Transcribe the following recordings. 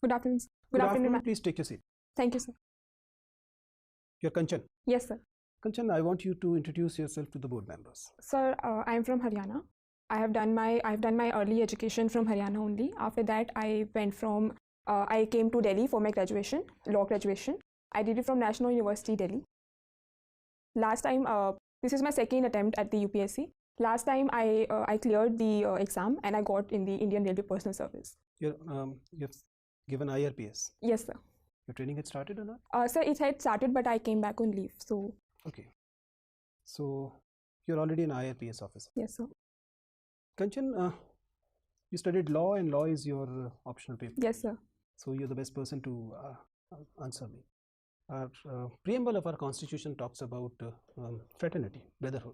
Good afternoon. Sir. Good afternoon. Please take your seat. Thank you, sir. You're Kanchan. Yes, sir. Kanchan, I want you to introduce yourself to the board members. Sir, I'm from Haryana. I've done my early education from Haryana only. After that, I came to Delhi for my graduation, law graduation. I did it from National University, Delhi. Last time, this is my second attempt at the UPSC. Last time I cleared the exam and I got in the Indian Railway Personal Service. You've given IRPS. Yes, sir. Your training had started or not? Sir, it had started, but I came back on leave. So. Okay. So you're already an IRPS officer. Yes, sir. Kanchan, you studied law, and law is your optional paper. Yes, sir. So you're the best person to answer me. Our preamble of our constitution talks about fraternity, brotherhood.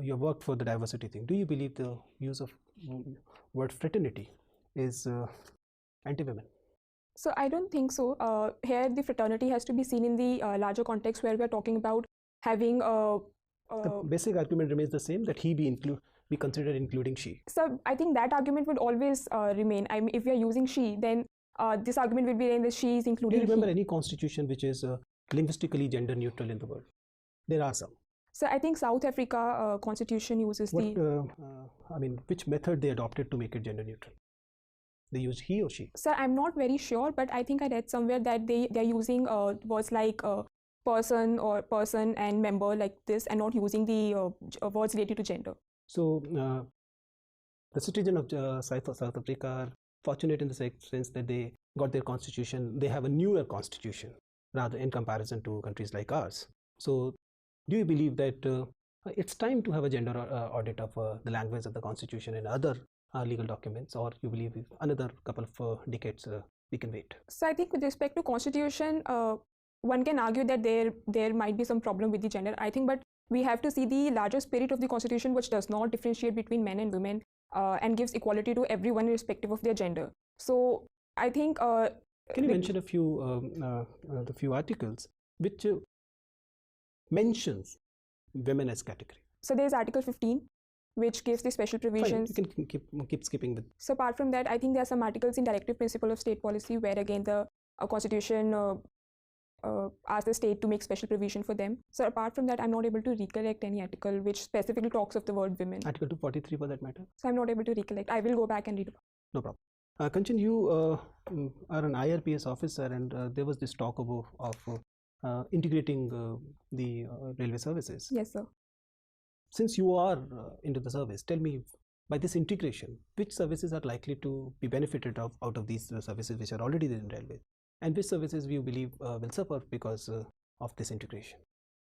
You have worked for the diversity thing. Do you believe the use of word fraternity is anti-women? So I don't think so. Here the fraternity has to be seen in the larger context where we are talking about having the basic argument remains the same, that he be considered including she. So I think that argument would always remain. I mean, if we are using she, then this argument will be in that she is including. Do you remember any constitution which is linguistically gender neutral in the world? There are some. So I think South Africa constitution uses I mean, which method they adopted to make it gender neutral? They used he or she? Sir, I'm not very sure, but I think I read somewhere that they're using words like person or person and member like this, and not using the words related to gender. So the citizens of South Africa are fortunate in the sense that they got their constitution. They have a newer constitution rather in comparison to countries like ours. So do you believe that it's time to have a gender audit of the language of the constitution and other legal documents, or you believe another couple of decades we can wait? So I think with respect to constitution, one can argue that there might be some problem with the gender, I think, but we have to see the larger spirit of the constitution, which does not differentiate between men and women and gives equality to everyone irrespective of their gender. So I think can you mention a few the few articles which mentions women as category? So there is Article 15, which gives the special provisions. Fine, you can keep skipping with. So apart from that, I think there are some articles in Directive Principle of State Policy where again the Constitution asks the state to make special provision for them. So apart from that, I'm not able to recollect any article which specifically talks of the word women. Article 243 for that matter? So I'm not able to recollect. I will go back and read about it. No problem. Kanchan, you are an IRPS officer, and there was this talk of integrating the railway services. Yes, sir. Since you are into the service, tell me, by this integration, which services are likely to be benefited out of these services which are already there in railway, and which services you believe will suffer because of this integration?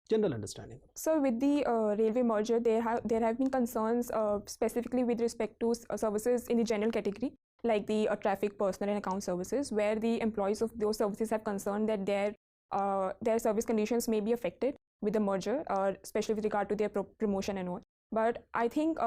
General understanding. So with the railway merger, there have been concerns specifically with respect to services in the general category, like the traffic, personal and account services, where the employees of those services have concerned that their service conditions may be affected with the merger, especially with regard to their promotion and all. But I think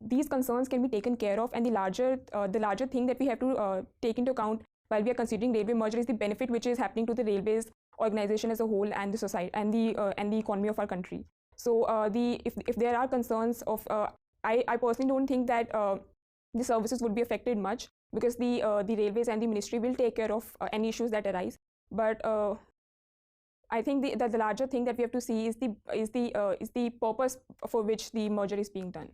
these concerns can be taken care of, and the larger thing that we have to take into account while we are considering railway merger is the benefit which is happening to the railways organization as a whole and the society and the economy of our country. So if there are concerns of I personally don't think that the services would be affected much, because the railways and the ministry will take care of any issues that arise. But I think the larger thing that we have to see is the purpose for which the merger is being done.